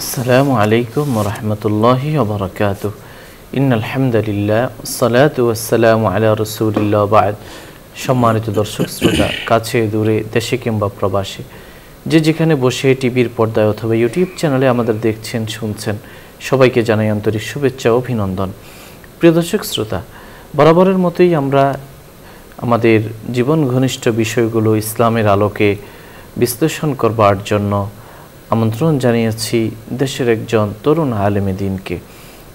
আসসালামু আলাইকুম ওয়া রাহমাতুল্লাহি ওয়া বারাকাতুহু। ইন্নাল হামদুলিল্লাহ ওয়াসসালাতু ওয়াসসালামু আলা রাসূলিল্লাহ ওয়া বা'দ। সম্মানিত দর্শক শ্রোতা, কাছে দূরে, দেশে কিংবা প্রবাসে, যে যেখানে বসে টিভির পর্দায় অথবা ইউটিউব চ্যানেলে আমাদের দেখছেন, শুনছেন, সবাইকে জানাই আন্তরিক শুভেচ্ছা ও অভিনন্দন। প্রিয় দর্শক শ্রোতা, বরাবরের মতোই আমরা আমাদের জীবন ঘনিষ্ঠ বিষয়গুলো ইসলামের আলোকে বিশ্লেষণ করবার জন্য আমন্ত্রণ জানিয়েছি দেশের একজন তরুণ আলেমে দ্বীনকে।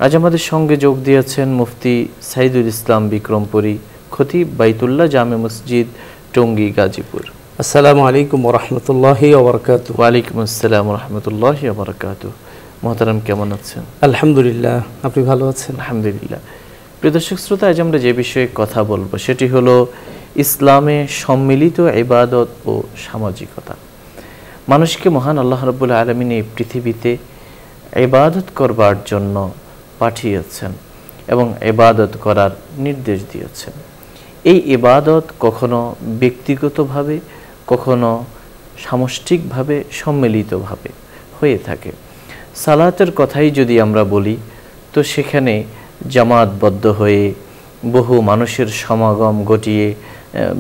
আজ আমাদের সঙ্গে যোগ দিয়েছেন মুফতি সাইদুল ইসলাম বিক্রমপুরী, খতিব বাইতুল্লাহ জামে মসজিদ, টঙ্গী, গাজীপুর। আসসালামু আলাইকুম ওয়া রাহমাতুল্লাহি ওয়া বারাকাতুহু। ওয়া আলাইকুম আসসালাম ওয়া রাহমাতুল্লাহি ওয়া বারাকাতুহু। মুহতারাম, কেমন আছেন? আলহামদুলিল্লাহ, আপনি ভালো আছেন? আলহামদুলিল্লাহ। প্রিয় দর্শক শ্রোতা, আজ আমরা যে বিষয়ে কথা বলবো সেটি হলো ইসলামে সম্মিলিত ইবাদত ও সামাজিকতা। মানুষকে মহান আল্লাহ রাব্বুল আলামিন এই পৃথিবীতে ইবাদত করবার জন্য পাঠিয়েছেন এবং ইবাদত করার নির্দেশ দিয়েছেন। এই ইবাদত কখনো ব্যক্তিগতভাবে, কখনো সামষ্টিকভাবে, সম্মিলিতভাবে হয়ে থাকে। সালাতের কথাই যদি আমরা বলি, তো সেখানে জামাতবদ্ধ হয়ে বহু মানুষের সমাগম ঘটিয়ে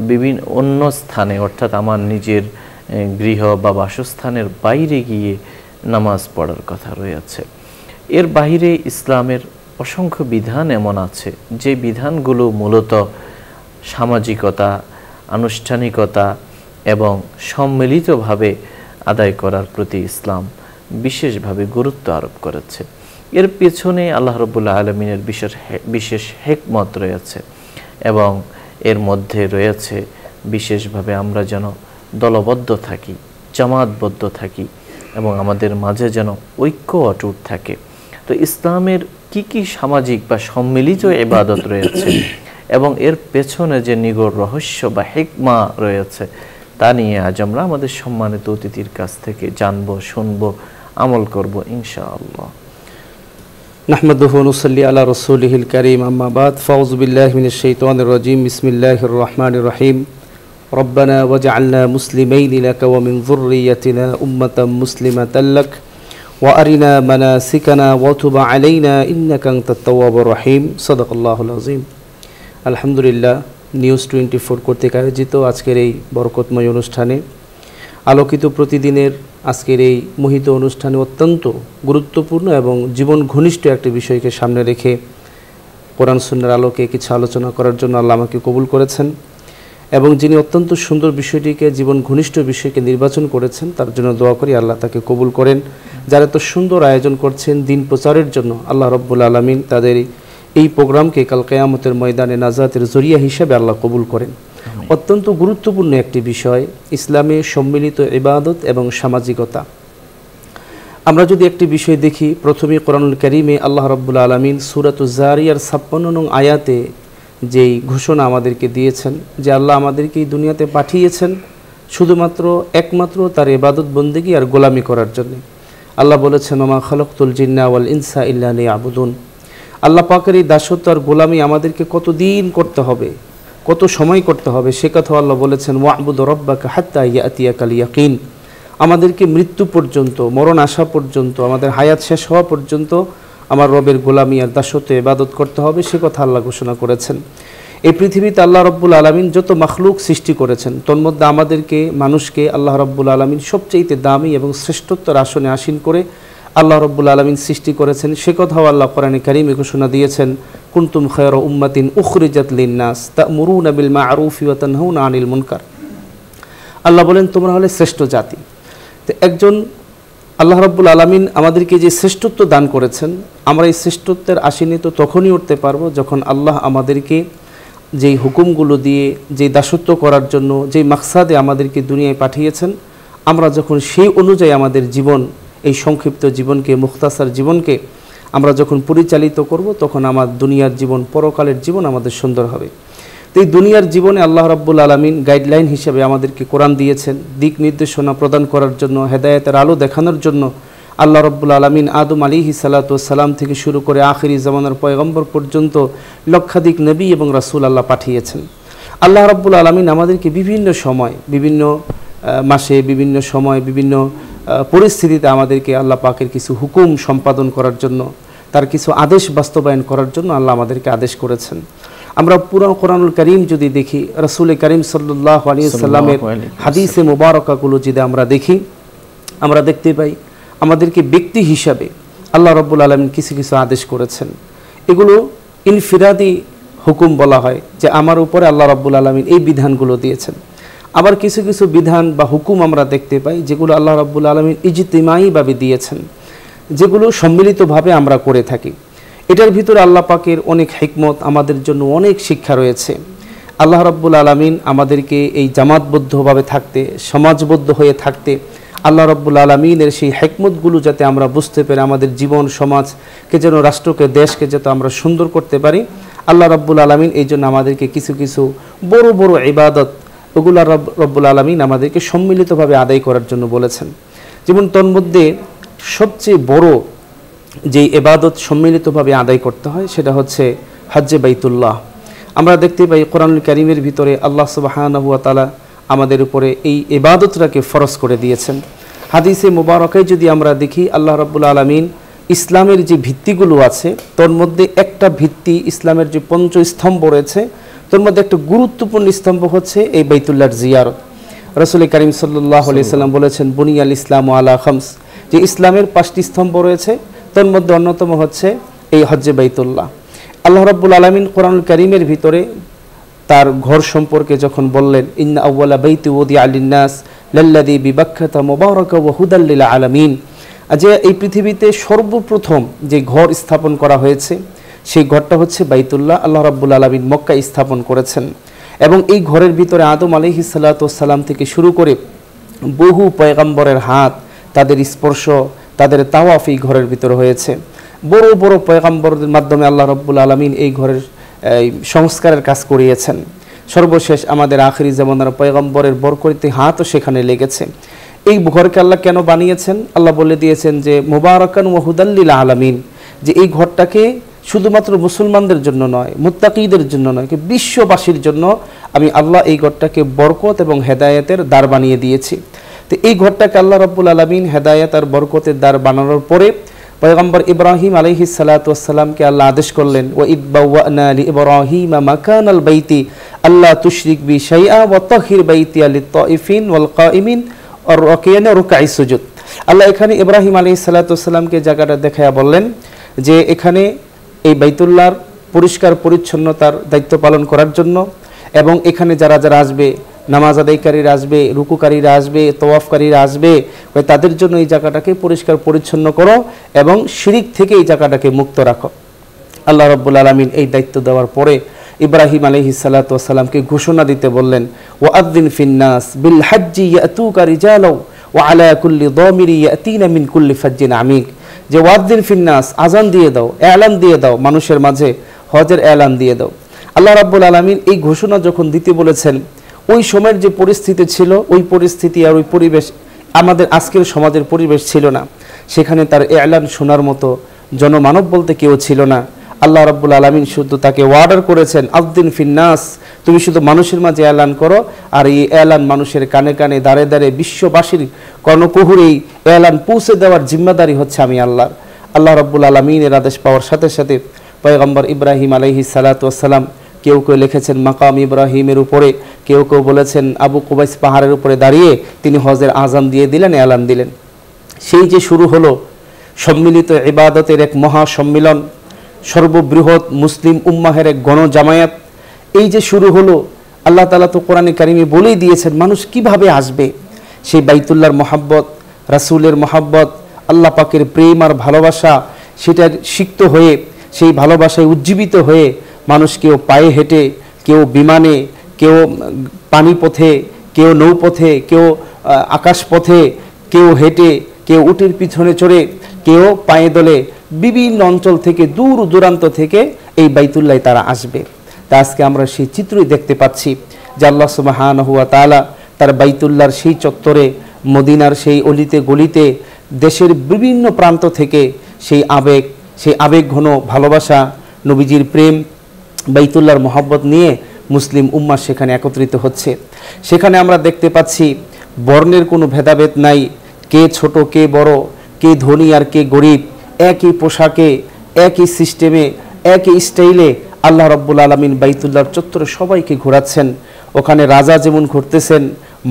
বিভিন্ন অন্য স্থানে, অর্থাৎ আমার নিজের গৃহ বা বাসস্থানের বাইরে গিয়ে নামাজ পড়ার কথা রয়েছে। এর বাইরে ইসলামের অসংখ্য বিধান এমন আছে যে বিধানগুলো মূলত সামাজিকতা, আনুষ্ঠানিকতা এবং সম্মিলিতভাবে আদায় করার প্রতি ইসলাম বিশেষভাবে গুরুত্ব আরোপ করেছে। এর পেছনে আল্লাহ রাব্বুল আলামিনের বিশেষ হিকমত রয়েছে এবং এর মধ্যে রয়েছে বিশেষভাবে আমরা যেন দলবদ্ধ থাকি, জামাতবদ্ধ থাকি এবং আমাদের মাঝে যেন ঐক্য অটুট থাকে। তো ইসলামের কি সামাজিক বা সম্মিলিত ইবাদত রয়েছে এবং এর পেছনে যে নিগূঢ় রহস্য বা হিকমা রয়েছে, তা নিয়ে আজ আমরা আমাদের সম্মানিত অতিথির কাছ থেকে জানবো, শুনবো, আমল করব ইনশাআল্লাহ। নাহমাদুহু ওয়া নুসাল্লি আলা রাসূলিহিল কারীম, আম্মা বাদ। ফাউযু বিল্লাহি মিনাশ শাইতানির রাজীম। বিসমিল্লাহির রাহমানির রাহিম। রব্বানা ওয়াজআলনা মুসলিমাইনি লাকা ওয়া মিন যুররিয়্যাতিনা উম্মাতাম মুসলিমাতান লাক ওয়া আরিনা মানাসিকানা ওয়া তুব আলাইনা ইন্নাকা আনতাত তাওয়াবুর রহিম। সাদাকাল্লাহুল আযীম। আলহামদুলিল্লাহ, নিউজ 24 কর্তৃক আয়োজিত আজকের এই বরকতময় অনুষ্ঠানে, আলোকিত প্রতিদিনের আজকের এই মোহিত অনুষ্ঠানে অত্যন্ত গুরুত্বপূর্ণ এবং জীবন ঘনিষ্ঠ একটি বিষয়কে সামনে রেখে কোরআন সুন্নাহর আলোকে কিছু আলোচনা করার জন্য আল্লাহ আমাকে কবুল করেছেন এবং যিনি অত্যন্ত সুন্দর বিষয়টিকে, জীবন ঘনিষ্ঠ বিষয়কে নির্বাচন করেছেন, তার জন্য দোয়া করি আল্লাহ তাকে কবুল করেন। যারা এত সুন্দর আয়োজন করছেন দিন প্রচারের জন্য, আল্লাহ রাব্বুল আলামিন তাদের এই প্রোগ্রামকে কাল কিয়ামতের ময়দানে নাজাতের জরিয়া হিসেবে আল্লাহ কবুল করেন। অত্যন্ত গুরুত্বপূর্ণ একটি বিষয় ইসলামে সম্মিলিত ইবাদত এবং সামাজিকতা। আমরা যদি একটি বিষয় দেখি, প্রথমে কোরআনুল কারীমে আল্লাহ রাব্বুল আলামিন সূরাতুজ জারিয়ার 56 নং আয়াতে যেই ঘোষণা আমাদেরকে দিয়েছেন যে আল্লাহ আমাদেরকে এই দুনিয়াতে পাঠিয়েছেন শুধুমাত্র একমাত্র তার ইবাদত বন্দেগী আর গোলামি করার জন্য। আল্লাহ বলেছেন, ওমা খালাকতুল জিন্না ওয়াল ইনসা ইল্লা লিয়াবুদুন। আল্লাহ পাকের এই দাসত্ব আর গোলামি আমাদেরকে কতদিন করতে হবে, কত সময় করতে হবে, সে কথা আল্লাহ বলেছেন, ওয়া'বুদ রাব্বাকা হাত্তা ইয়াতিয়াকাল ইয়াকিন। আমাদেরকে মৃত্যু পর্যন্ত, মরণ আসা পর্যন্ত, আমাদের হায়াত শেষ হওয়া পর্যন্ত আমার রবের গোলামি আর দাসত্ব ইবাদত করতে হবে, সে কথা আল্লাহ ঘোষণা করেছেন। এই পৃথিবীতে আল্লাহ রাব্বুল আলামিন যত মাখলুক সৃষ্টি করেছেন, তন্মধ্যে আমাদেরকে, মানুষকে আল্লাহ রাব্বুল আলামিন সবচেয়ে দামি এবং শ্রেষ্ঠত্বের আসনে আসীন করে আল্লাহ রাব্বুল আলামিন সৃষ্টি করেছেন। সে কথাও আল্লাহ কোরআনে কারীমে ঘোষণা দিয়েছেন, কুনতুম খায়রা উম্মাতিন উখরিজাত লিন-নাস তা'মুরুনা বিল মা'রুফি ওয়া তানহাউনা আনিল মুনকার। আল্লাহ বলেন, তোমরা হলে শ্রেষ্ঠ জাতি। তো একজন আল্লাহ রাব্বুল আলামিন আমাদেরকে যে শ্রেষ্ঠত্ব দান করেছেন, আমরা এই শ্রেষ্ঠত্বের আসনে তো তখনই উঠতে পারবো যখন আল্লাহ আমাদেরকে যেই হুকুমগুলো দিয়ে, যেই দাসত্ব করার জন্য, যেই মাকসাদে আমাদেরকে দুনিয়ায় পাঠিয়েছেন, আমরা যখন সেই অনুযায়ী আমাদের জীবন, এই সংক্ষিপ্ত জীবনকে, মুখতাসার জীবনকে আমরা যখন পরিচালিত করব, তখন আমার দুনিয়ার জীবন, পরকালের জীবন আমাদের সুন্দর হবে। তো এই দুনিয়ার জীবনে আল্লাহ রাব্বুল আলামিন গাইডলাইন হিসেবে আমাদেরকে কোরআন দিয়েছেন, দিক নির্দেশনা প্রদান করার জন্য, হেদায়েতের আলো দেখানোর জন্য। আল্লাহ রাব্বুল আলামিন আদম আলাইহিস সালাতু ওয়াস সালাম থেকে শুরু করে আখিরি জামানার পয়গম্বর পর্যন্ত লক্ষাধিক নবী এবং রাসূল আল্লাহ পাঠিয়েছেন। আল্লাহ রাব্বুল আলামিন আমাদেরকে বিভিন্ন সময়, বিভিন্ন মাসে, বিভিন্ন সময়, বিভিন্ন পরিস্থিতিতে আমাদেরকে আল্লাহ পাকের কিছু হুকুম সম্পাদন করার জন্য, তার কিছু আদেশ বাস্তবায়ন করার জন্য আল্লাহ আমাদেরকে আদেশ করেছেন। আমরা পুরো কোরআনুল কারীম যদি দেখি, রাসূল করিম সাল্লাল্লাহু আলাইহি ওয়াসাল্লামের হাদিসে মুবারাকাগুলো যদি আমরা দেখি, আমরা দেখতে পাই আমাদেরকে ব্যক্তি হিসাবে আল্লাহ রাব্বুল আলামিন কিছু কিছু আদেশ করেছেন। এগুলো ইনফিরাদি হুকুম বলা হয়, যে আমার উপরে আল্লাহ রাব্বুল আলামিন এই বিধানগুলো দিয়েছেন। আবার কিছু কিছু বিধান বা হুকুম আমরা দেখতে পাই যেগুলো আল্লাহ রাব্বুল আলামিন ইজতিমাইভাবে দিয়েছেন, যেগুলো সম্মিলিতভাবে আমরা করে থাকি। এটার ভিতরে আল্লাহ পাকের অনেক হিকমত, আমাদের জন্য অনেক শিক্ষা রয়েছে। আল্লাহ রাব্বুল আলামিন আমাদেরকে এই জামাতবদ্ধভাবে থাকতে, সমাজবদ্ধ হয়ে থাকতে, আল্লাহ রাব্বুল আলামিনের সেই হিকমতগুলো যাতে আমরা বুঝতে পেরে আমাদের জীবন সমাজকে যেন, রাষ্ট্রকে, দেশকে যাতে আমরা সুন্দর করতে পারি, আল্লাহ রাব্বুল আলামিন এই জন্য আমাদেরকে কিছু কিছু বড় বড় ইবাদত, ওগুলো রাব্বুল আলামিন আমাদেরকে সম্মিলিতভাবে আদায় করার জন্য বলেছেন। যেমন তন্মধ্যে সবচেয়ে বড় যে ইবাদত সম্মিলিতভাবে আদায় করতে হয় সেটা হচ্ছে হজ্জে বাইতুল্লাহ। আমরা দেখতে পাই কোরআনুল কারীমের ভিতরে আল্লাহ সুবহানাহু ওয়া তাআলা আমাদের উপরে এই ইবাদতটাকে ফরজ করে দিয়েছেন। হাদিসে মুবারকায় যদি আমরা দেখি, আল্লাহ রাব্বুল আলামিন ইসলামের যে ভিত্তিগুলো আছে তোর মধ্যে একটা ভিত্তি, ইসলামের যে পঞ্চস্তম্ভ রয়েছে তোর মধ্যে একটা গুরুত্বপূর্ণ স্তম্ভ হচ্ছে এই বাইতুল্লাহর জিয়ারত। রাসূল করিম সাল্লাল্লাহু আলাইহি সাল্লাম বলেছেন, বুনিয়াল ইসলামু আলা খামস, যে ইসলামের 5টি স্তম্ভ রয়েছে, তোর মধ্যে অন্যতম হচ্ছে এই হজ্জে বাইতুল্লাহ। আল্লাহ রাব্বুল আলামিন কোরআনুল কারীমের ভিতরে তার ঘর সম্পর্কে যখন বললেন, ইন্না আউওয়ালা বাইতি উদিআ লিন-নাস লাল্লাযী বিবাক্কাতা মুবারাকা ওয়া হুদাল লিল আলামিন, যে এই পৃথিবীতে সর্বপ্রথম যে ঘর স্থাপন করা হয়েছে সেই ঘরটা হচ্ছে বাইতুল্লাহ। আল্লাহ রাব্বুল আলামিন মক্কায় স্থাপন করেছেন, এবং এই ঘরের ভিতরে আদম আলাইহিস সালাতু ওয়াস সালাম থেকে শুরু করে বহু পয়গম্বরের হাত, তাদের স্পর্শ, তাদের তাওয়াফ এই ঘরের ভিতরে হয়েছে। বড় বড় পয়গম্বরদের মাধ্যমে আল্লাহ রাব্বুল আলামিন এই ঘরের সংস্কারের কাজ করিয়েছেন। সর্বশেষ আমাদের আখিরি জামানার পয়গম্বরের বরকতি হাতও সেখানে লেগেছে। এই ঘরকে আল্লাহ কেন বানিয়েছেন? আল্লাহ বলে দিয়েছেন যে মুবারাকান ওয়া হুদাল লিল আলামিন, যে এই ঘরটাকে শুধুমাত্র মুসলমানদের জন্য নয়, মুত্তাকিদের জন্য নয়, বিশ্ববাসীর জন্য আমি আল্লাহ এই ঘরটাকে বরকত এবং হেদায়েতের দ্বার বানিয়ে দিয়েছি। তো এই ঘরটাকে আল্লাহ রাব্বুল আলামিন হেদায়েত আর বরকতের দ্বার বানানোর পরে পয়গম্বর ইব্রাহিম আলাইহিস সালাতু ওয়াস সালামকে আল্লাহ আদেশ করলেন, ওয়া ইদ বাওয়ানা লি ইব্রাহিমা মাকানাল বাইতি আল্লা তুশরিক বি শাইআ ওয়া তাহির বাইতিয়া লিত-তাইফিন ওয়াল কাইমিন আর রাকিয়ান রুকআই সুজুদ। আল্লাহ এখানে ইব্রাহিম আলাইহিস সালাতু ওয়াস সালামকে জায়গাটা দেখায়া বললেন যে এখানে এই বাইতুল্লাহর পরিষ্কার পরিচ্ছন্নতার দায়িত্ব পালন করার জন্য, এবং এখানে যারা যারা আসবে, নামাজ আদায়কারীরা আসবে, রুকুকারীরা আসবে, তওয়াফকারীরা আসবে, তাদের জন্য এই জায়গাটাকে পরিষ্কার পরিচ্ছন্ন করো এবং শিরিক থেকে এই জায়গাটাকে মুক্ত রাখো। আল্লাহ রাব্বুল আলামিন এই দায়িত্ব দেওয়ার পরে ইব্রাহিম আলাইহিস সালাতু ওয়াস সালামকে ঘোষণা দিতে বললেন, ওয়াআযিন ফিন-নাস বিল হাজ্জি ইয়াতুকা রিজালাও ওয়া আলা কুল্লি দামিরি ইয়াতিনা মিন কুল্লি ফাজ্জিন আমিক, যে ওয়াআযিন ফিন-নাস, আযান দিয়ে দাও, এলান দিয়ে দাও, মানুষের মাঝে হজের এলান দিয়ে দাও। আল্লাহ রাব্বুল আলামিন এই ঘোষণা যখন দিতে বলেছেন, ওই সময়ের যে পরিস্থিতি ছিল, ওই পরিস্থিতি আর ওই পরিবেশ আমাদের আজকের সমাজের পরিবেশ ছিল না। সেখানে তার এলান শোনার মতো জনমানব বলতে কেউ ছিল না। আল্লাহ রাব্বুল আলামিন শুধু তাকে অর্ডার করেছেন, আযদিন ফিন-নাস, তুমি শুধু মানুষের মাঝে এলান করো, আর এই এলান মানুষের কানে কানে, দাঁড়ে দাঁড়ে, বিশ্ববাসীর কর্ণকুহুরে এই এলান পৌঁছে দেওয়ার জিম্মাদারি হচ্ছে আমি আল্লাহর। আল্লাহ রাব্বুল আলামিনের আদেশ পাওয়ার সাথে সাথে পয়গম্বর ইব্রাহিম আলাইহিস সালাতু ওয়াস সালাম, কেউ কেউ লিখেছেন মাকাম ইব্রাহিমের উপরে, কেউ কেউ বলেছেন আবু কুবাইস পাহাড়ের উপরে দাঁড়িয়ে তিনি হজের আযান দিয়ে দিলেন, এলান দিলেন। সেই যে শুরু হলো সম্মিলিত ইবাদতের এক মহা সম্মিলন, সর্ববৃহৎ মুসলিম উম্মাহের এক গণজামায়াত, এই যে শুরু হলো, আল্লাহ তাআলা তো কোরআনে কারিমে বলেই দিয়েছেন মানুষ কিভাবে আসবে। সেই বাইতুল্লাহর মহাব্বত, রাসূলের মহাব্বত, আল্লাহ পাকের প্রেম আর ভালোবাসা, সেটার সিক্ত হয়ে, সেই ভালোবাসায় উজ্জীবিত হয়ে মানুষ কেউ পায়ে হেঁটে, কেউ বিমানে, কেউ পানিপথে, কেউ নৌপথে, কেউ আকাশপথে, কেউ হেঁটে, কেউ উটের পিছনে চড়ে, কেউ পায়ে দোলে, বিভিন্ন অঞ্চল থেকে, দূর দূরান্ত থেকে এই বাইতুল্লাহ তারা আসবে। তা আজকে আমরা সেই চিত্রই দেখতে পাচ্ছি যে আল্লাহ সুবহানাহু ওয়া তাআলা তার বাইতুল্লাহর সেই চত্বরে, মদিনার সেই অলিতে গলিতে, দেশের বিভিন্ন প্রান্ত থেকে সেই আবেগ ঘন ভালোবাসা, নবীজির প্রেম, বাইতুল্লাহর মহব্বত নিয়ে মুসলিম উম্মাহ সেখানে একত্রিত হচ্ছে। সেখানে আমরা দেখতে পাচ্ছি বর্ণের কোনো ভেদাভেদ নাই, কে ছোট কে বড়, কে ধনী আর কে গরিব, একই পোশাকে, একই সিস্টেমে, একই স্টাইলে আল্লাহ রাব্বুল আলামিন বাইতুল্লাহর চত্বরে সবাইকে ঘোরাচ্ছেন। ওখানে রাজা যেমন ঘুরতেছেন,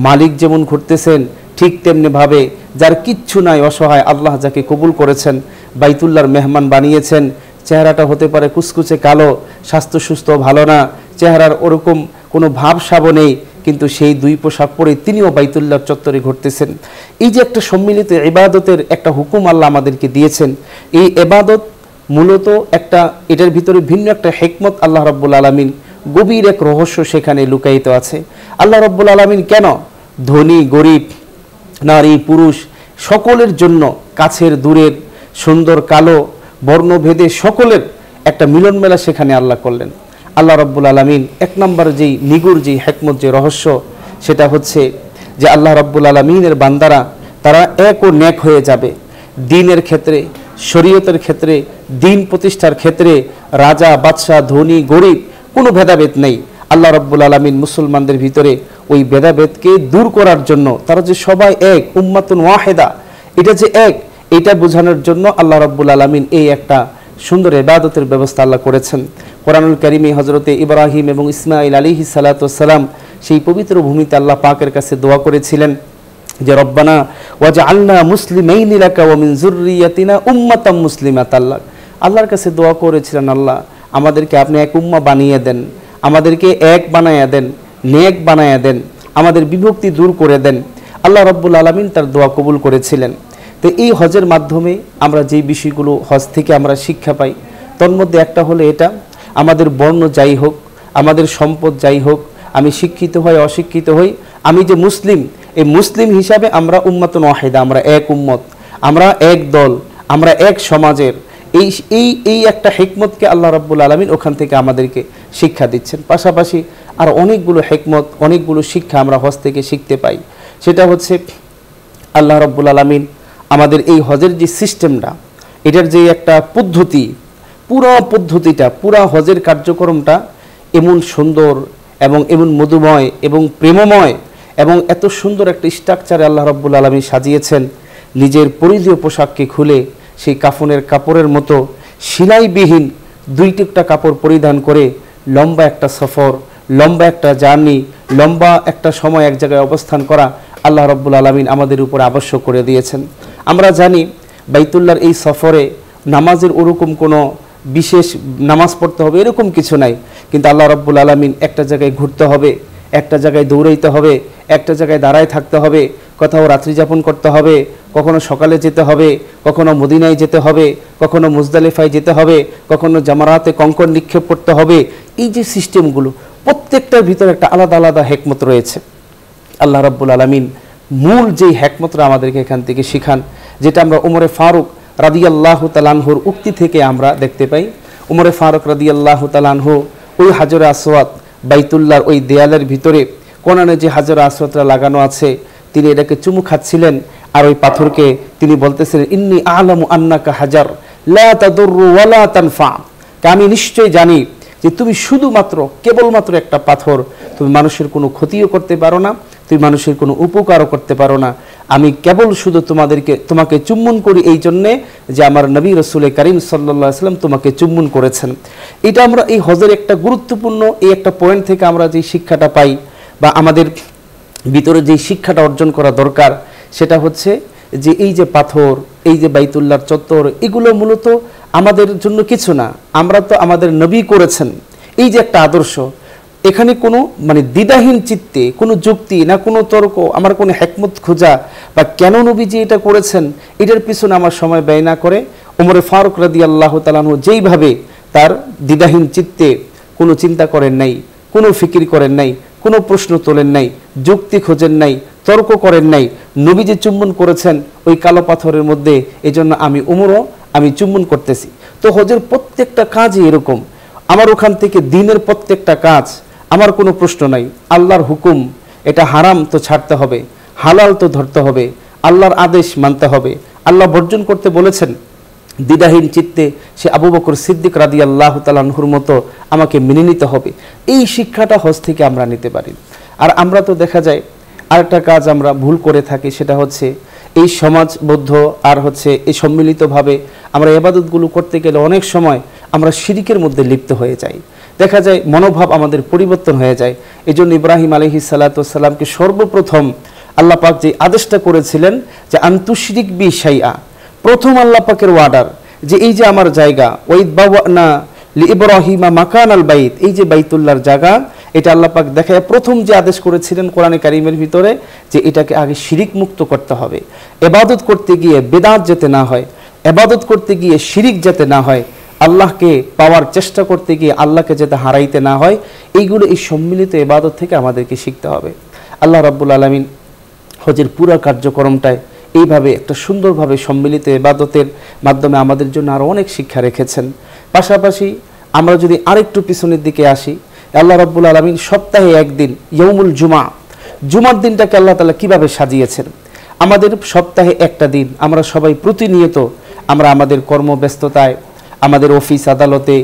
মালিক যেমন ঘুরতেছেন, ঠিক তেমনিভাবে যার কিচ্ছু নাই, অসহায়, আল্লাহ যাকে কবুল করেছেন, বাইতুল্লাহর মেহমান বানিয়েছেন। চেহারাটা হতে পারে কুচকুচে কালো, স্বাস্থ্য সুস্থ ভালো না, চেহারার ওরকম কোনো ভাবসাব নেই, কিন্তু সেই দুই পোশাক পরে তিনিও বাইতুল্লাহর চত্বরে ঘুরতেছেন। এই যে একটা সম্মিলিত ইবাদতের একটা হুকুম আল্লাহ আমাদেরকে দিয়েছেন, এই ইবাদত মূলত একটা, এটার ভিতরে ভিন্ন একটা হিকমত আল্লাহ রাব্বুল আলামিন, গভীর এক রহস্য সেখানে লুকায়িত আছে। আল্লাহ রাব্বুল আলামিন কেন ধনী গরিব, নারী পুরুষ সকলের জন্য, কাছের দূরের, সুন্দর কালো, বর্ণভেদে সকলের একটা মিলন মেলা সেখানে আল্লাহ করলেন? আল্লাহ রাব্বুল আলামিন এক নম্বর যেই নিগুড়, যেই হিকমত, যে রহস্য, সেটা হচ্ছে যে আল্লাহ রাব্বুল আলামিনের বান্দারা তারা এক ও নেক হয়ে যাবে। দ্বীনের ক্ষেত্রে, শরীয়তের ক্ষেত্রে, দ্বীন প্রতিষ্ঠার ক্ষেত্রে রাজা বাদশাহ, ধনী গরিব কোনো ভেদাভেদ নেই। আল্লাহ রাব্বুল আলামিন মুসলমানদের ভিতরে ওই ভেদাভেদকে দূর করার জন্য, তারা যে সবাই এক, উম্মাতুন ওয়াহিদা, এটা যে এক, এটা বোঝানোর জন্য আল্লাহ রাব্বুল আলামিন এই একটা সুন্দর ইবাদতের ব্যবস্থা আল্লাহ করেছেন। কোরআনুল কারীমে হযরতে ইব্রাহিম এবং ইসমাঈল আলাইহিস সালাতু ওয়াস সালাম সেই পবিত্র ভূমিতে আল্লাহ পাকের কাছে দোয়া করেছিলেন যে রব্বানা ওয়াজআলনা মুসলিমাইনি লাকা ওয়া মিন যুররিয়াতিনা উম্মাতাম মুসলিমাতাল লাক। আল্লাহর কাছে দোয়া করেছিলেন, আল্লাহ আমাদেরকে আপনি এক উম্মাহ বানিয়ে দেন, আমাদেরকে এক বানায়া দেন, নেক বানায়া দেন, আমাদের বিভক্তি দূর করে দেন। আল্লাহ রাব্বুল আলামিন তার দোয়া কবুল করেছিলেন। তো এই হজের মাধ্যমে আমরা যেই বিষয়গুলো হজ থেকে আমরা শিক্ষা পাই, তার মধ্যে একটা হলো এটা, আমাদের বর্ণ যাই হোক, আমাদের সম্পদ যাই হোক, আমি শিক্ষিত হই অশিক্ষিত হই, আমি যে মুসলিম, এই মুসলিম হিসাবে আমরা উম্মাতুন ওয়াহিদা, আমরা এক উম্মত, আমরা এক দল, আমরা এক সমাজের। এই এই এই একটা হিকমতকে আল্লাহ রাব্বুল আলামিন ওখান থেকে আমাদেরকে শিক্ষা দিচ্ছেন। পাশাপাশি আর অনেকগুলো হিকমত, অনেকগুলো শিক্ষা আমরা হজ থেকে শিখতে পাই। সেটা হচ্ছে আল্লাহ রাব্বুল আলামিন আমাদের এই হজের যে সিস্টেমটা, এটার যে একটা পদ্ধতি, পুরো পদ্ধতিটা, পুরা হজের কার্যক্রমটা এমন সুন্দর এবং এমন মধুময় এবং প্রেমময় এবং এত সুন্দর একটা স্ট্রাকচারে আল্লাহ রাব্বুল আলামিন সাজিয়েছেন। নিজের পরিধেয় পোশাককে খুলে সেই কাফনের কাপড়ের মতো সেলাইবিহীন দুই টুকটা কাপড় পরিধান করে লম্বা একটা সফর, লম্বা একটা জার্নি, লম্বা একটা সময় এক জায়গায় অবস্থান করা আল্লাহ রাব্বুল আলামিন আমাদের উপর আবশ্যক করে দিয়েছেন। আমরা জানি বাইতুল্লাহর এই সফরে নামাজের ওরকম কোনো বিশেষ নামাজ পড়তে হবে এরকম কিছু নাই, কিন্তু আল্লাহ রাব্বুল আলামিন একটা জায়গায় ঘুরতে হবে, একটা জায়গায় দৌড়াইতে হবে, একটা জায়গায় দাঁড়ায় থাকতে হবে, কোথাও রাত্রি যাপন করতে হবে, কখনো সকালে যেতে হবে, কখনো মদিনায় যেতে হবে, কখনো মুজদালিফায় যেতে হবে, কখনো জামারাতে কঙ্কর নিক্ষেপ করতে হবে। এই যে সিস্টেমগুলো, প্রত্যেকটার ভিতরে একটা আলাদা আলাদা হিকমত রয়েছে। আল্লাহ রাব্বুল আলামিন মূল যেই হিকমতটা আমাদেরকে এখান থেকে শিখান, যেটা আমরা উমরে ফারুক রাদিয়াল্লাহু তাআলা আনহুর উক্তি থেকে আমরা দেখতে পাই। উমরে ফারুক রাদিয়াল্লাহু তাআলা আনহু ওই হাজরে আসওয়াদ, বাইতুল্লাহর ওই দেয়ালের ভিতরে কোণানে যে হাজরে আসওয়াদটা লাগানো আছে, তিনি এটাকে চুমু খাচ্ছিলেন আর ওই পাথরকে তিনি বলতেছিলেন, ইন্নী আ'লামু আন্নাকা হাজার লা তাদুররু ওয়া লা তানফা, আমি নিশ্চয়ই জানি যে তুমি শুধুমাত্র কেবলমাত্র একটা পাথর, তুমি মানুষের কোনো ক্ষতিও করতে পারো না, তুমি মানুষের কোনো উপকারও করতে পারো না। আমি কেবল শুধু তোমাকে চুম্বন করি এই জন্যে যে আমার নবী রাসূল কারীম সাল্লাল্লাহু আলাইহি ওয়াসাল্লাম তোমাকে চুম্বন করেছেন। এটা আমরা এই হজের একটা গুরুত্বপূর্ণ এই একটা পয়েন্ট থেকে আমরা যে শিক্ষাটা পাই বা আমাদের ভিতরে যে শিক্ষাটা অর্জন করা দরকার, সেটা হচ্ছে যে এই যে পাথর, এই যে বাইতুল্লাহর চত্বর, এগুলো মূলত আমাদের জন্য কিছু না, আমরা তো আমাদের নবী করেছেন। এই যে একটা আদর্শ, এখানে কোনো দ্বিধাহীন চিত্তে কোনো যুক্তি না, কোনো তর্ক, আমার কোনো হিকমত খোঁজা বা কেন নবীজি এটা করেছেন এটার পিছনে আমার সময় ব্যয় না করে ওমরে ফারুক রাদিয়াল্লাহু তাআলা আনহু যেইভাবে তার দ্বিধাহীন চিত্তে কোনো চিন্তা করেন নাই, কোনো ফিকির করেন নাই, কোনো প্রশ্ন তোলেন নাই, যুক্তি খোঁজেন নাই, তর্ক করেন নাই, নবীজি চুম্বন করেছেন ওই কালো পাথরের মধ্যে, এজন্য আমি উমরও আমি চুম্বন করতেছি। তো হজের প্রত্যেকটা কাজই এরকম। আমার ওখান থেকে দিনের প্রত্যেকটা কাজ, আমার কোনো প্রশ্ন নাই, আল্লাহর হুকুম, এটা হারাম তো ছাড়তে হবে, হালাল তো ধরতে হবে, আল্লাহর আদেশ মানতে হবে, আল্লাহ বর্জন করতে বলেছেন, দ্বিধাহীন চিত্তে সে আবু বকর সিদ্দিক রাদিয়াল্লাহু তাআলা আনহুর মতো আমাকে মেনে নিতে হবে। এই শিক্ষাটা হজ থেকে আমরা নিতে পারি। আর আমরা তো দেখা যায় আরেকটা কাজ আমরা ভুল করে থাকি, সেটা হচ্ছে এই সমাজবদ্ধ আর হচ্ছে এই সম্মিলিতভাবে আমরা ইবাদতগুলো করতে গেলে অনেক সময় আমরা শিরিকের মধ্যে লিপ্ত হয়ে যাই, দেখা যায় মনোভাব আমাদের পরিবর্তন হয়ে যায়। এই জন্য ইব্রাহিম আলাইহিস সালাতু ওয়াস সালামকে সর্বপ্রথম আল্লাহ পাক যে আদেশটা করেছিলেন যে আনতুশরিক বি শাইআ, প্রথম আল্লাহ পাকের ওয়ার্ডার যে এই যে আমার জায়গা, ওয়াইদ বাওয়ানা লিইব্রাহিমা মাকানাল বাইত, এই যে বাইতুল্লাহর জায়গা, এটা আল্লাহ পাক দেখায় প্রথম যে আদেশ করেছিলেন কোরআনে কারিমের ভিতরে যে এটাকে আগে শিরিক মুক্ত করতে হবে। ইবাদত করতে গিয়ে বিদআত যেতে না হয়, ইবাদত করতে গিয়ে শিরিক যেতে না হয়, আল্লাহকে পাওয়ার চেষ্টা করতে গিয়ে আল্লাহকে যাতে হারাইতে না হয়, এইগুলো এই সম্মিলিত ইবাদত থেকে আমাদেরকে শিখতে হবে। আল্লাহ রাব্বুল আলামিন হজের পুরো কার্যক্রমটায় এইভাবে একটা সুন্দরভাবে সম্মিলিত ইবাদতের মাধ্যমে আমাদের জন্য আরও অনেক শিক্ষা রেখেছেন। পাশাপাশি আমরা যদি আরেকটু পিছনের দিকে আসি, আল্লাহ রাব্বুল আলামিন সপ্তাহে একদিন ইয়াউমুল জুমা, জুমার দিনটাকে আল্লাহ তাআলা কিভাবে সাজিয়েছেন। আমাদের সপ্তাহে একটা দিন আমরা সবাই প্রতিনিয়ত আমরা আমাদের কর্মব্যস্ততায়, আমাদের অফিস আদালতে,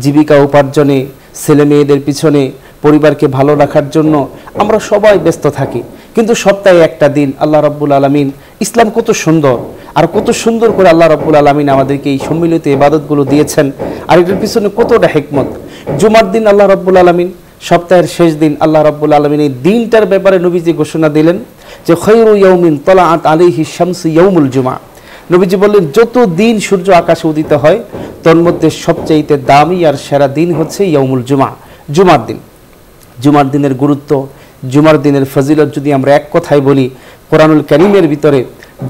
জীবিকা উপার্জনে, ছেলে মেয়েদের পিছনে, পরিবারকে ভালো রাখার জন্য আমরা সবাই ব্যস্ত থাকি, কিন্তু সপ্তাহে একটা দিন আল্লাহ রাব্বুল আলামিন, ইসলাম কত সুন্দর আর কত সুন্দর করে আল্লাহ রাব্বুল আলামিন আমাদেরকে এই সম্মিলিত ইবাদতগুলো দিয়েছেন, আর এটার পিছনে কতটা হিকমত। জুমার দিন আল্লাহ রাব্বুল আলামিন, সপ্তাহের শেষ দিন আল্লাহ রাব্বুল আলামিন এই দিনটার ব্যাপারে নবীজি ঘোষণা দিলেন যে খায়রু ইয়াউমিন তালাআত আলাইহি শামসু ইয়াউমুল জুমা। নবীজি বললেন যত দিন সূর্য আকাশে উদিত হয় তার মধ্যে সবচেয়ে দামি আর সেরা দিন হচ্ছে ইয়াউমুল জুমা, জুমার দিন। জুমার দিনের গুরুত্ব, জুমার দিনের ফজিলত যদি আমরা এক কথায় বলি, কোরআনুল কারীমের ভিতরে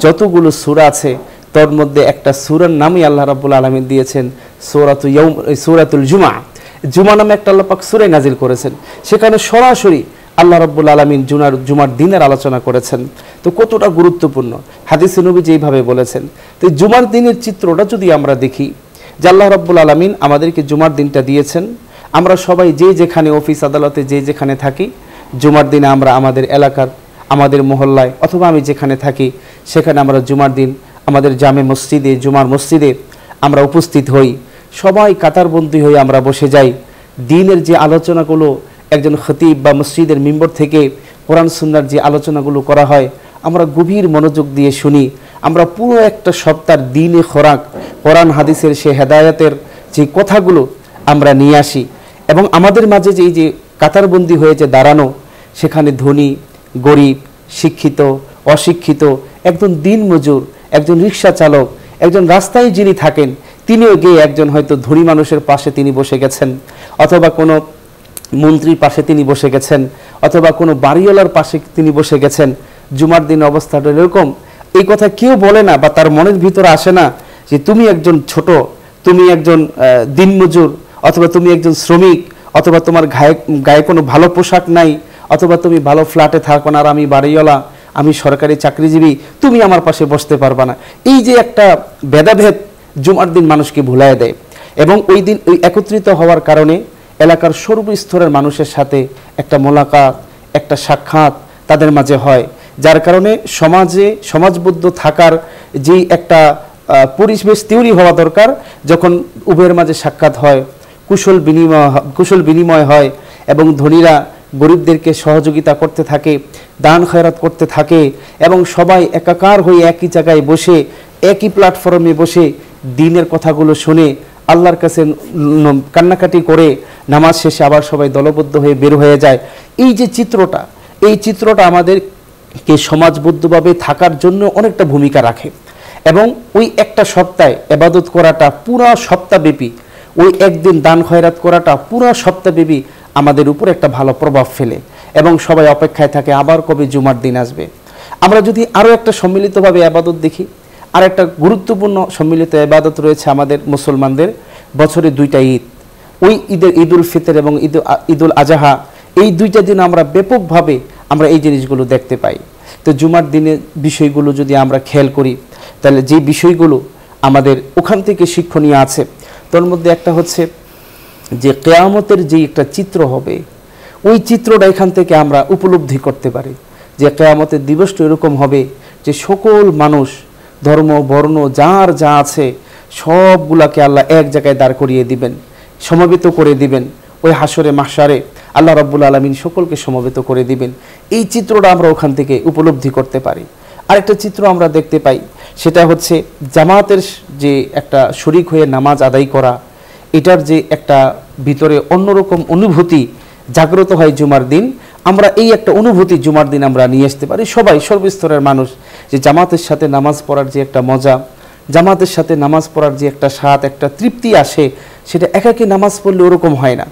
যতগুলো সূরা আছে তার মধ্যে একটা সূরার নামই আল্লাহ রাব্বুল আলামিন দিয়েছেন সূরাতুল জুমা। জুমা নামে একটা আল্লাহ পাক সূরা নাজিল করেছেন, সেখানে সরাসরি আল্লাহ রাব্বুল আলামিন জুমার দিনের আলোচনা করেছেন। তো কতটা গুরুত্বপূর্ণ হাদিসে নবীজি এইভাবে বলেছেন। তো জুমার দিনের চিত্রটা যদি আমরা দেখি যে আল্লাহ রাব্বুল আলামিন আমাদেরকে জুমার দিনটা দিয়েছেন, আমরা সবাই যে যেখানে অফিস আদালতে যে যেখানে থাকি, জুমার দিনে আমরা আমাদের এলাকার, আমাদের মহল্লায় অথবা আমি যেখানে থাকি সেখানে আমরা জুমার দিন আমাদের জামে মসজিদে, জুমার মসজিদে আমরা উপস্থিত হই, সবাই কাতারবন্দি হয়ে আমরা বসে যাই। দিনের যে আলোচনাগুলো একজন খতিব বা মসজিদের মিম্বর থেকে কোরআন সুন্নাহর যে আলোচনাগুলো করা হয় আমরা গভীর মনোযোগ দিয়ে শুনি। আমরা পুরো একটা সপ্তাহ দিনে খোরাক কোরআন হাদিসের সে হেদায়েতের যে কথাগুলো আমরা নিয়ে আসি, এবং আমাদের মাঝে যে এই যে কাতারবন্দি হয়ে যে দাঁড়ানো, সেখানে ধনী গরিব, শিক্ষিত অশিক্ষিত, একজন দিনমজুর, একজন রিক্সা চালক, একজন রাস্তায় যিনি থাকেন তিনিও গিয়ে একজন হয়তো ধনী মানুষের পাশে তিনি বসে গেছেন, অথবা কোনো মন্ত্রীর পাশে তিনি বসে গেছেন, অথবা কোনো বাড়িওয়ালার পাশে তিনি বসে গেছেন। জুমার দিন অবস্থাটা এরকম, এই কথা কেউ বলে না বা তার মনের ভিতরে আসে না যে তুমি একজন ছোট, তুমি একজন দিনমজুর, অথবা তুমি একজন শ্রমিক, অথবা তোমার গায়ে কোনো ভালো পোশাক নাই, অথবা তুমি ভালো ফ্ল্যাটে থাকো না আর আমি বাড়িওয়ালা, আমি সরকারি চাকরিজীবী, তুমি আমার পাশে বসতে পারবা না। এই যে একটা ভেদাভেদ জুমার দিন মানুষকে ভুলায় দেয়, এবং ওই দিন ওই একত্রিত হওয়ার কারণে এলাকার সর্বস্তরের মানুষের সাথে একটা মোলাকাত, একটা সাক্ষাৎ তাদের মাঝে হয়, যার কারণে সমাজবদ্ধ থাকার যেই একটা পরিবেশ তৈরি হওয়া দরকার, যখন উভয়ের মাঝে সাক্ষাৎ হয়, কুশল বিনিময় হয়, এবং ধনীরা গরিবদেরকে সহযোগিতা করতে থাকে, দান খয়রাত করতে থাকে, এবং সবাই একাকার হয়ে একই জায়গায় বসে একই প্ল্যাটফর্মে বসে দিনের কথাগুলো শুনে আল্লাহর কাছে কান্নাকাটি করে নামাজ শেষে আবার সবাই দলবদ্ধ হয়ে বের হয়ে যায়। এই যে চিত্রটা, এই চিত্রটা আমাদেরকে সমাজবদ্ধভাবে থাকার জন্য অনেকটা ভূমিকা রাখে, এবং ওই একটা সপ্তাহে ইবাদত করাটা পুরা সপ্তাহব্যাপী, ওই একদিন দান খয়রাত করাটা পুরা সপ্তাহব্যাপী আমাদের উপর একটা ভালো প্রভাব ফেলে, এবং সবাই অপেক্ষায় থাকে আবার কবে জুমার দিন আসবে। আমরা যদি আরও একটা সম্মিলিতভাবে ইবাদত দেখি, আর একটা গুরুত্বপূর্ণ সম্মিলিত ইবাদত রয়েছে আমাদের মুসলমানদের, বছরে দুইটা ঈদ, ওই ঈদুল ফিতর এবং ঈদুল আজহা, এই দুইটা দিন আমরা ব্যাপকভাবে আমরা এই জিনিসগুলো দেখতে পাই। তো জুমার দিনের বিষয়গুলো যদি আমরা খেয়াল করি, তাহলে যে বিষয়গুলো আমাদের ওখান থেকে শিক্ষণীয় আছে, তার মধ্যে একটা হচ্ছে যে কিয়ামতের যে একটা চিত্র হবে, ওই চিত্রটা এখান থেকে আমরা উপলব্ধি করতে পারি যে কিয়ামতের দিবসটা এরকম হবে যে সকল মানুষ, ধর্ম বর্ণ যার যা আছে সবগুলাকে আল্লাহ এক জায়গায় দাঁড় করিয়ে দিবেন, সমবেত করে দিবেন। ওই হাসরে মাহশারে আল্লাহ রাব্বুল আলামিন সকলকে সমবেত করে দিবেন। এই চিত্রটা আমরা ওখান থেকে উপলব্ধি করতে পারি। আরেকটা চিত্র আমরা দেখতে পাই, সেটা হচ্ছে জামাতের যে একটা শরিক হয়ে নামাজ আদায় করা, এটার যে একটা ভিতরে অন্যরকম অনুভূতি জাগ্রত হয় জুমার দিন। আমরা এই একটা অনুভূতি জুমার দিন আমরা নিয়ে আসতে পারি, সবাই সর্বস্তরের মানুষ, যে জামাতের সাথে নামাজ পড়ার যে একটা মজা, জামাতের সাথে নামাজ পড়ার যে একটা স্বাদ, একটা তৃপ্তি আসে, সেটা একাকী নামাজ পড়লে ওরকম হয় না।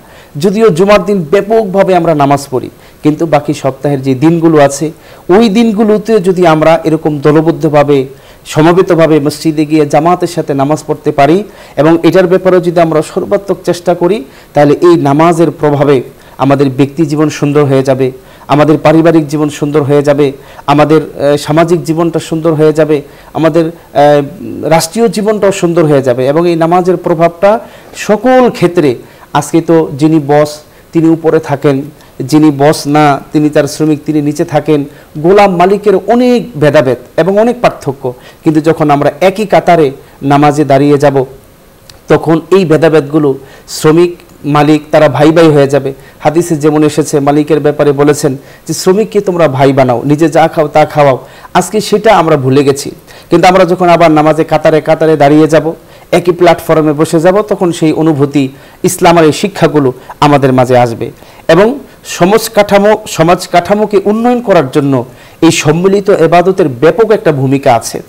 যদিও জুমার দিন ব্যাপকভাবে আমরা নামাজ পড়ি, কিন্তু বাকি সপ্তাহের যে দিনগুলো আছে ওই দিনগুলোতে যদি আমরা এরকম দলবদ্ধভাবে সমবেতভাবে মসজিদে গিয়ে জামাতের সাথে নামাজ পড়তে পারি এবং এটার ব্যাপারে যদি আমরা সর্বাত্মক চেষ্টা করি, তাহলে এই নামাজের প্রভাবে আমাদের ব্যক্তি জীবন সুন্দর হয়ে যাবে, আমাদের পারিবারিক জীবন সুন্দর হয়ে যাবে, আমাদের সামাজিক জীবনটা সুন্দর হয়ে যাবে, আমাদের রাষ্ট্রীয় জীবনটাও সুন্দর হয়ে যাবে। এবং এই নামাজের প্রভাবটা সকল ক্ষেত্রে, আজকে তো যিনি বস তিনি উপরে থাকেন, যিনি বস না তিনি তার শ্রমিক তিনি নিচে থাকেন, গোলাম মালিকের অনেক ভেদাভেদ এবং অনেক পার্থক্য, কিন্তু যখন আমরা একই কাতারে নামাজে দাঁড়িয়ে যাব তখন এই ভেদাভেদগুলো, শ্রমিক মালিক তারা ভাই ভাই হয়ে যাবে। হাদিসে যেমন এসেছে, মালিকের ব্যাপারে বলেছেন যে শ্রমিককে তোমরা ভাই বানাও, নিজে যা খাও তা খাওয়াও। আজকে সেটা আমরা ভুলে গেছি, কিন্তু আমরা যখন আবার নামাজে কাতারে কাতারে দাঁড়িয়ে যাব, একই প্ল্যাটফর্মে বসে যাব, তখন সেই অনুভূতি, ইসলামের এই শিক্ষাগুলো আমাদের মাঝে আসবে। এবং সমাজ কাঠামোকে উন্নয়ন করার জন্য এই সম্মিলিত ইবাদতের ব্যাপক একটা ভূমিকা আছে।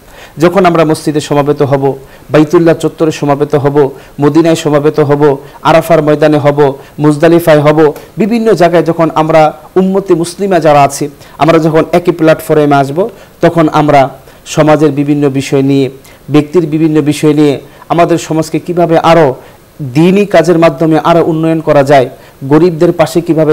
যখন আমরা মসজিদে সমাবেত হব, বাইতুল্লাহ চত্বরে সমাবেত হব, মদিনায় সমাবেত হব, আরাফার ময়দানে হব, মুজদালিফায় হব, বিভিন্ন জায়গায় যখন আমরা উম্মতে মুসলিমা যারা আছি আমরা যখন একই প্ল্যাটফর্মে আসব, তখন আমরা সমাজের বিভিন্ন বিষয় নিয়ে, ব্যক্তির বিভিন্ন বিষয় নিয়ে, আমাদের সমাজকে কিভাবে আরও দ্বীনি কাজের মাধ্যমে আরও উন্নয়ন করা যায়, গরিবদের পাশে কিভাবে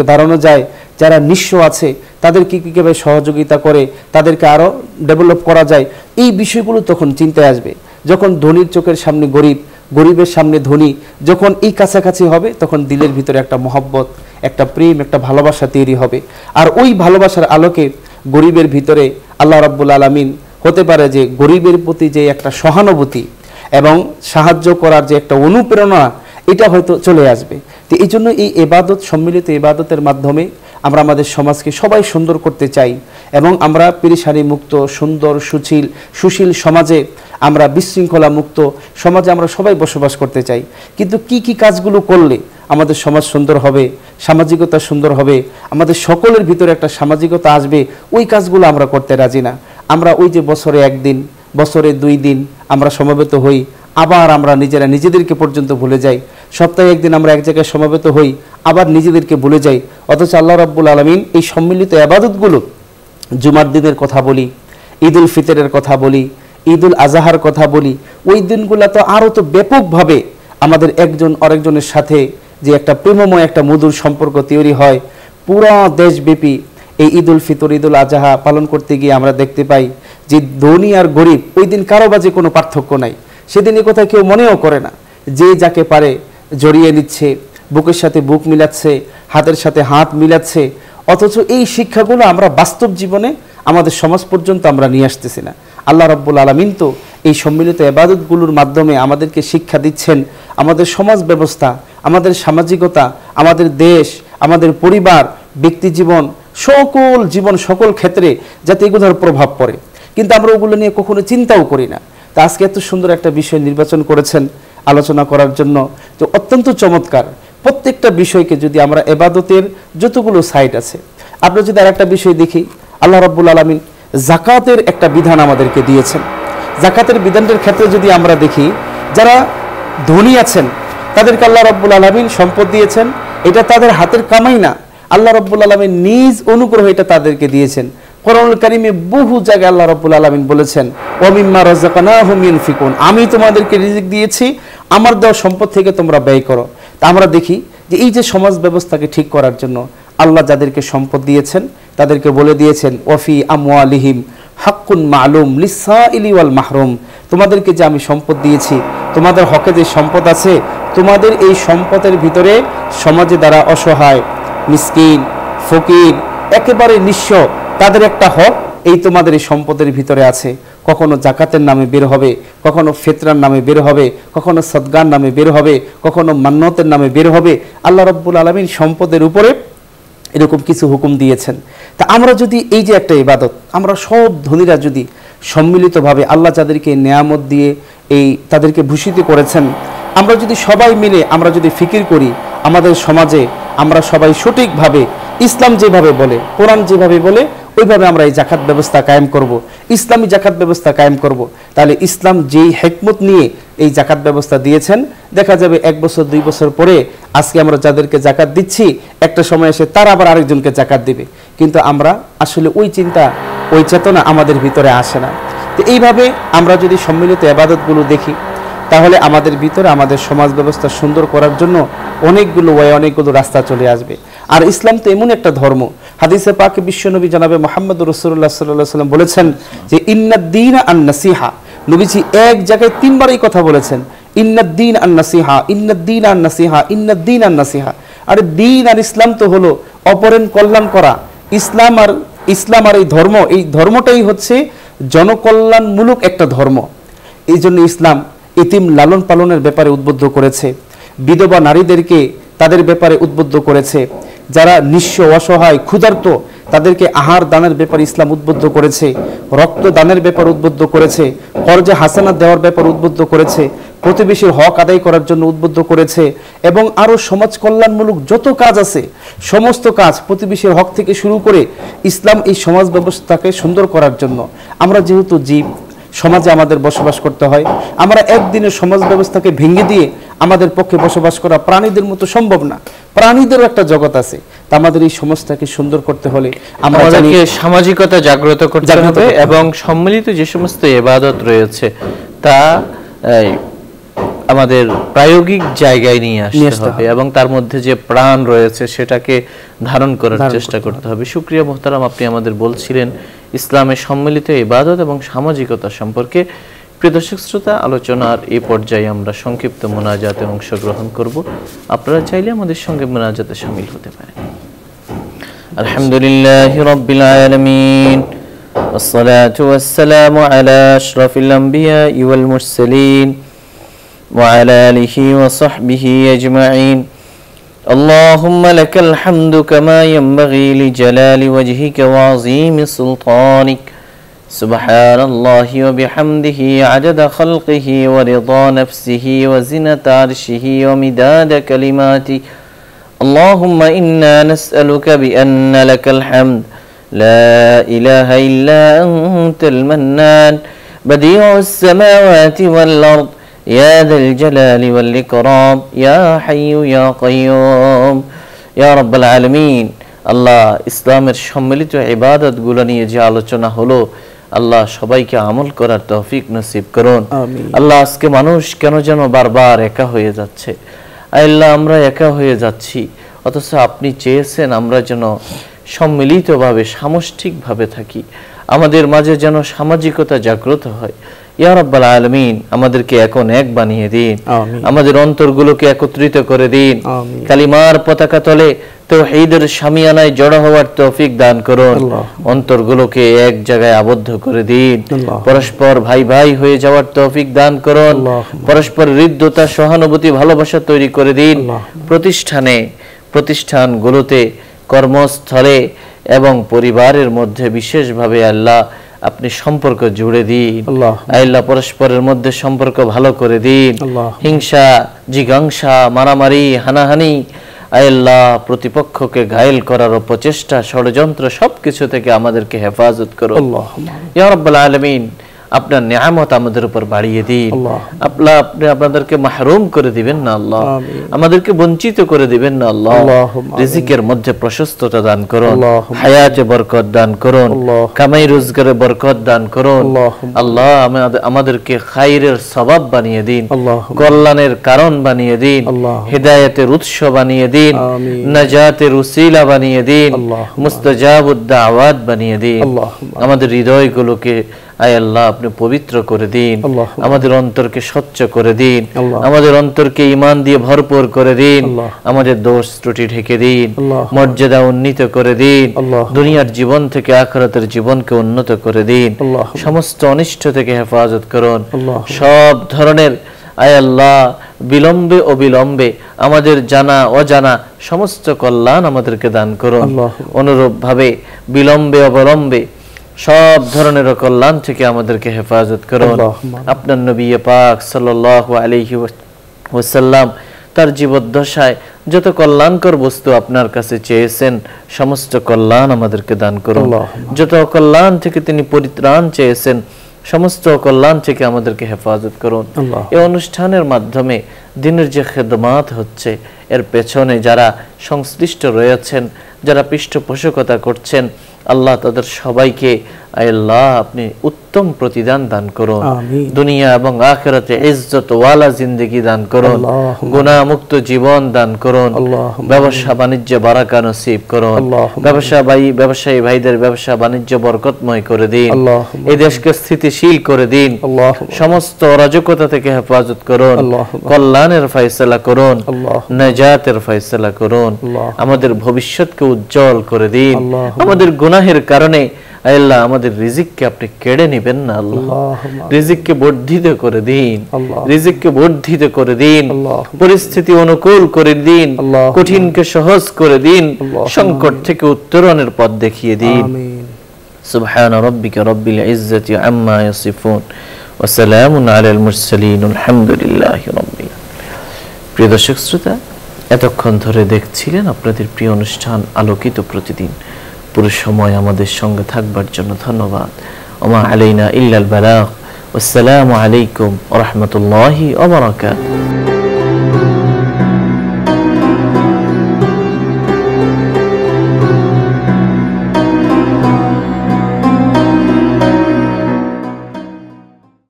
দাঁড়ানো যায়, যারা নিঃস্ব আছে তাদেরকে কীভাবে সহযোগিতা করে তাদেরকে আরও ডেভেলপ করা যায়, এই বিষয়গুলো তখন চিন্তায় আসবে। যখন ধনীর চোখের সামনে গরিব, গরিবের সামনে ধনী, যখন এই কাছাকাছি হবে, তখন দিলের ভিতরে একটা মহব্বত, একটা প্রেম, একটা ভালোবাসা তৈরি হবে। আর ওই ভালোবাসার আলোকে গরিবের ভিতরে আল্লাহ রাব্বুল আলামিন হতে পারে যে গরিবের প্রতি যে একটা সহানুভূতি এবং সাহায্য করার যে একটা অনুপ্রেরণা, এটা হয়তো চলে আসবে। তো এই জন্য এই ইবাদত, সম্মিলিত ইবাদতের মাধ্যমে আমরা আমাদের সমাজকে সবাই সুন্দর করতে চাই এবং আমরা পেরেশানি মুক্ত, সুন্দর, সুশীল সমাজে, আমরা বিশৃঙ্খলা মুক্ত সমাজে আমরা সবাই বসবাস করতে চাই। কিন্তু কি কি কাজগুলো করলে আমাদের সমাজ সুন্দর হবে, সামাজিকতা সুন্দর হবে, আমাদের সকলের ভিতরে একটা সামাজিকতা আসবে, ওই কাজগুলো আমরা করতে রাজি না। আমরা ওই যে বছরে একদিন, বছরে 2 দিন আমরা সমবেত হই, আবার আমরা নিজেদেরকে পর্যন্ত ভুলে যাই। সপ্তাহে একদিন আমরা এক জায়গায় সমবেত হই, আবার নিজেদেরকে ভুলে যাই। অথচ আল্লাহ রাব্বুল আলামিন এই সম্মিলিত ইবাদতগুলো, জুমার দিনের কথা বলি, ঈদ উল ফিতরের কথা বলি, ঈদ উল আজহার কথা বলি, ওই দিনগুলো তো আরও তো ব্যাপকভাবে আমাদের একজন আরেকজনের সাথে যে একটা প্রেমময় একটা মধুর সম্পর্ক তৈরি হয়। পুরো দেশব্যাপী এই ঈদ উল ফিতর, ঈদ উল আজহা পালন করতে গিয়ে আমরা দেখতে পাই যে ধনী আর গরিব ওই দিন কারো মাঝে কোনো পার্থক্য নাই। সেদিন এই কথা কেউ মনেও করে না, যে যাকে পারে জড়িয়ে নিচ্ছে, বুকের সাথে বুক মিলাচ্ছে, হাতের সাথে হাত মিলাচ্ছে। অথচ এই শিক্ষাগুলো আমরা বাস্তব জীবনে আমাদের সমাজ পর্যন্ত আমরা নিয়ে আসতেছি না। আল্লাহ রাব্বুল আলামিন তো এই সম্মিলিত ইবাদতগুলোর মাধ্যমে আমাদেরকে শিক্ষা দিচ্ছেন আমাদের সমাজ ব্যবস্থা, আমাদের সামাজিকতা, আমাদের দেশ, আমাদের পরিবার, ব্যক্তি জীবন, সকল ক্ষেত্রে যাতে এগুলোর প্রভাব পড়ে। কিন্তু আমরা ওগুলো নিয়ে কখনো চিন্তাও করি না। তা আজকে এত সুন্দর একটা বিষয় নির্বাচন করেছেন আলোচনা করার জন্য, তো অত্যন্ত চমৎকার। প্রত্যেকটা বিষয়কে যদি আমরা ইবাদতের যতগুলো সাইড আছে, আমরা যদি আর একটা বিষয় দেখি, আল্লাহ রাব্বুল আলামিন যাকাতের একটা বিধান আমাদেরকে দিয়েছেন। যাকাতের বিধানটার ক্ষেত্রে যদি আমরা দেখি, যারা ধনী আছেন তাদেরকে আল্লাহ রাব্বুল আলামিন সম্পদ দিয়েছেন, এটা তাদের হাতের কামাই না, আল্লাহ রাব্বুল আলামিন নিজ অনুগ্রহ এটা তাদেরকে দিয়েছেন। কোরআনুল কারীমে বহু জায়গায় আল্লাহ রাব্বুল আলামিন বলেছেন, ওয়া মিম্মা রাযাকনাহুম ইউনফিকুন, আমি তোমাদেরকে রিজিক দিয়েছি, আমার দেওয়া সম্পদ থেকে তোমরা ব্যয় করো। তা আমরা দেখি যে এই যে সমাজ ব্যবস্থাকে ঠিক করার জন্য আল্লাহ যাদেরকে সম্পদ দিয়েছেন তাদেরকে বলে দিয়েছেন, ওয়াফি আমওয়ালিহিম হাক্কুন মালুম লিসাইলি ওয়াল মাহরুম, তোমাদেরকে যে আমি সম্পদ দিয়েছি, তোমাদের হকে যে সম্পদ আছে, তোমাদের এই সম্পদের ভিতরে সমাজে দ্বারা অসহায়, মিসকিন, ফকির, একেবারে নিঃস্ব, তাদের একটা হক এই তোমাদের এই সম্পদের ভিতরে আছে। কখনো জাকাতের নামে বের হবে, কখনো ফিতরার নামে বের হবে, কখনো সদগার নামে বের হবে, কখনো মান্নতের নামে বের হবে। আল্লাহ রাব্বুল আলামিন সম্পদের উপরে এরকম কিছু হুকুম দিয়েছেন। তা আমরা যদি এই যে একটা ইবাদত, আমরা সব ধনীরা যদি সম্মিলিতভাবে আল্লাহ যাদেরকে নেয়ামত দিয়ে এই তাদেরকে ভূষিত করেছেন, আমরা যদি সবাই মিলে আমরা যদি ফিকির করি আমাদের সমাজে আমরা সবাই সঠিকভাবে ইসলাম যেভাবে বলে, কোরআন যেভাবে বলে ওইভাবে আমরা এই জাকাত ব্যবস্থা কায়েম করব, ইসলামী জাকাত ব্যবস্থা কায়েম করব, তাহলে ইসলাম যেই হিকমত নিয়ে এই জাকাত ব্যবস্থা দিয়েছেন, দেখা যাবে 1 বছর 2 বছর পরে আজকে আমরা যাদেরকে জাকাত দিচ্ছি একটা সময় এসে তারা আবার আরেকজনকে জাকাত দিবে, কিন্তু আমরা আসলে ওই চিন্তা ওই চেতনা আমাদের ভিতরে আসে না। তো এইভাবে আমরা যদি সম্মিলিত ইবাদতগুলো দেখি তাহলে আমাদের ভিতরে আমাদের সমাজ ব্যবস্থা সুন্দর করার জন্য অনেকগুলো অনেকগুলো রাস্তা চলে আসবে। আর ইসলাম তো এমন একটা ধর্ম, হাদিসে পাকে বিশ্বনবী জনাবে মুহাম্মদ রাসূলুল্লাহ সাল্লাল্লাহু আলাইহি ওয়াসাল্লাম বলেছেন যে ইন্নাদ-দীন আন-নাসিহা। নবীজি এক জায়গায় 3 বার এই কথা বলেছেন, ইন্নাদ-দীন আন-নাসিহা, ইন্নাদ-দীন আন-নাসিহা, ইন্নাদ-দীন আন-নাসিহা। আর দ্বীন আর ইসলাম তো হলো অপরের কল্যাণ করা। ইসলাম আর এই ধর্মটাই হচ্ছে জনকল্যাণমূলক একটা ধর্ম। এই জন্য ইসলাম ইতিম লালন পালনের ব্যাপারে উদ্বুদ্ধ করেছে, বিধবা নারীদেরকে তাদের ব্যাপারে উদ্বুদ্ধ করেছে, যারা নিঃস্ব অসহায় ক্ষুধার্ত তাদেরকে আহার দানের ব্যাপারে ইসলাম উদ্বুদ্ধ করেছে, রক্ত দানের ব্যাপারে উদ্বুদ্ধ করেছে, কর্জে হাসানাত দেওয়ার ব্যাপারে উদ্বুদ্ধ করেছে, প্রতিবেশীর হক আদায় করার জন্য উদ্বুদ্ধ করেছে, এবং আরও সমাজ কল্যাণমূলক যত কাজ আছে সমস্ত কাজ প্রতিবেশীর হক থেকে শুরু করে ইসলাম এই সমাজ ব্যবস্থাকে সুন্দর করার জন্য। আমরা যেহেতু জীব, সমাজে আমাদের বসবাস করতে হয়, আমরা একদিনের সমাজ ব্যবস্থাকে ভেঙে দিয়ে আমাদের পক্ষে বসবাস করা প্রাণীদের মতো সম্ভব না। প্রাণীদেরও একটা জগৎ আছে, তা আমাদের এই সমাজটাকে সুন্দর করতে হলে আমাদেরকে সামাজিকতা জাগ্রত করতে হবে এবং সম্মিলিত যে সমস্ত ইবাদত রয়েছে তা আমাদের প্রায়োগিক জায়গায় নিয়ে আসতে হবে এবং তার মধ্যে যে প্রাণ রয়েছে সেটাকে ধারণ করার চেষ্টা করতে হবে। শুকরিয়া মুহতারাম, আপনি আমাদের বলছিলেন ইসলামের সম্মিলিত ইবাদত এবং সামাজিকতা সম্পর্কে। প্রিয় দর্শক শ্রোতা, আলোচনার এই পর্যায়ে আমরা সংক্ষিপ্ত মোনাজাতে অংশগ্রহণ করব। আপনারা চাইলে আমাদের সঙ্গে মোনাজাতে শামিল হতে পারেন। আলহামদুলিল্লাহি রাব্বিল আলামিন والصلاة والسلام على أشرف الأنبياء والمرسلين وعلى آله وصحبه أجمعين اللهم لك الحمد كما ينبغي لجلال وجهك وعظيم سلطانك سبحان الله وبحمده عدد خلقه ورضا نفسه وزنة عرشه ومداد كلماته اللهم إنا نسألك بأن لك الحمد لا إله إلا أنت المنان بديع السماوات والأرض يا ذا الجلال والإكرام يا حي يا قيوم يا رب العالمين। আল্লাহ, ইসলামের সম্মিলিত ইবাদতগুলো নিয়ে যে আলোচনা হলো, আল্লাহ সবাইকে আমল করার তৌফিক নসিব করুন। আল্লাহ, আজকে মানুষ কেন যেন বারবার একা হয়ে যাচ্ছে। আল্লাহ, আমরা একা হয়ে যাচ্ছি, অথচ আপনি চেয়েছেন আমরা যেন সম্মিলিতভাবে সামষ্টিকভাবে থাকি, আমাদের মাঝে যেন সামাজিকতা জাগ্রত হয়। ইয়া রাব্বাল আলামিন, আমাদেরকে এখন এক বানিয়ে দিন, আমাদের অন্তরগুলোকে একত্রিত করে দিন, কালিমার পতাকা তলে তাওহীদের শামিয়ানায় জড়ো হওয়ার তৌফিক দান করুন, অন্তরগুলোকে এক জায়গায় আবদ্ধ করে দিন, পরস্পর ভাই ভাই হয়ে যাওয়ার তৌফিক দান করুন, পরস্পর হৃদ্যতা সহানুভূতি ভালোবাসা তৈরি করে দিন, প্রতিষ্ঠানগুলোতে কর্মস্থলে এবং পরিবারের মধ্যে বিশেষভাবে আল্লাহ আপনি সম্পর্ক জুড়ে দিন। আল্লাহ, পরস্পরের মধ্যে সম্পর্ক ভালো করে দিন, হিংসা জিগাংসা মারামারি হানাহানি আল্লাহ প্রতিপক্ষকে ঘায়েল করার প্রচেষ্টা ষড়যন্ত্র সবকিছু থেকে আমাদেরকে হেফাজত করুন। ইয়া রাব্বাল আলামিন, আপনার নিয়ামত আমাদের উপর বাড়িয়ে দিন। আপনি আপনাদেরকে মাহরুম করে দিবেন না আল্লাহ, আমাদেরকে বঞ্চিত করে দিবেন না আল্লাহ। রিজিকের মধ্যে প্রশস্ততা দান করুন, হায়াতে বরকত দান করুন, কামাই রোজগারে বরকত দান করুন আল্লাহ। আমাদেরকে খায়রের সওয়াব বানিয়ে দিন, কল্যাণের কারণ বানিয়ে দিন, হিদায়াতের উৎস বানিয়ে দিন, নাজাতের উসিলা বানিয়ে দিন, মুস্তাজাবুদ দাওয়াত বানিয়ে দিন। আমাদের হৃদয়গুলোকে আয় আল্লাহ আপনি পবিত্র করে দিন, আমাদের অন্তরকে স্বচ্ছ করে দিন, আমাদের অন্তরকে ঈমান দিয়ে ভরপুর করে দিন, আমাদের দোষ ত্রুটি ঢেকে দিন, মর্যাদা উন্নীত করে দিন, দুনিয়ার জীবন থেকে আখিরাতের জীবনকে উন্নত করে দিন, সমস্ত অনিষ্ট থেকে হেফাজত করুন, সব ধরনের আয় আল্লাহ বিলম্বে অবিলম্বে আমাদের জানা অজানা সমস্ত কল্যাণ আমাদেরকে দান করুন। অনুরূপভাবে বিলম্বে অবিলম্বে সব ধরনের কল্যাণ থেকে আমাদেরকে হেফাজত করুন। আপনার নবী পাক সাল্লাল্লাহু আলাইহি ওয়াসাল্লাম তার জীবদ্দশায় যত কল্যাণকর বস্তু আপনার কাছে চেয়েছেন সমস্ত কল্যাণ আমাদেরকে দান করুন। যত কল্যাণ থেকে তিনি পরিত্রাণ চেয়েছেন সমস্ত কল্যাণ থেকে আমাদেরকে হেফাজত করুন। এই অনুষ্ঠানের মাধ্যমে দিনের যে খেদমাত হচ্ছে এর পেছনে যারা সংশ্লিষ্ট রয়েছেন, যারা পৃষ্ঠপোষকতা করছেন, আল্লাহ তাদের সবাইকে আল্লাহ আপনি উত্তম প্রতিদান দান করুন। দুনিয়া এবং আখিরাতে ইজ্জত ওয়ালা জিন্দেগি দান করুন। গুনাহ মুক্ত জীবন দান করুন। ব্যবসা বাণিজ্য বারাকা নসিব করুন। ব্যবসায়ী ভাইদের ব্যবসা বাণিজ্য বরকতময় করে দিন। এই দেশকে স্থিতিশীল করে দিন। সমস্ত অরাজকতা থেকে হেফাজত করুন। কল্যাণের ফয়সালা করুন। নাজাতের ফয়সালা করুন। আমাদের ভবিষ্যৎকে উজ্জ্বল করে দিন। আমাদের গুনাহের কারণে আল্লাহ আমাদের রিজিককে আপনি কেড়ে নেবেন না। আল্লাহ রিজিককে বর্ধিত করে দিন। রিজিককে বর্ধিত করে দিন। পরিস্থিতি অনুকূল করে দিন। কঠিনকে সহজ করে দিন। সংকট থেকে উত্তরণের পথ দেখিয়ে দিন। সুবহানা রাব্বিকা রাব্বিল ইজ্জাতি আম্মা ইয়াসিফুন ওয়া সালামুন আলাল মুরসালিন আলহামদুলিল্লাহি রাব্বিল আলামিন। প্রিয় দর্শক শ্রোতা, এতক্ষণ ধরে দেখছিলেন আপনাদের প্রিয় অনুষ্ঠান আলোকিত প্রতিদিন। পুরো সময় আমাদের সঙ্গে থাকবার জন্য ধন্যবাদ। ওমা আলাইনা ইল্লাল বালাগ। আসসালামু আলাইকুম ওয়া রাহমাতুল্লাহি ওয়া বারাকাতুহু।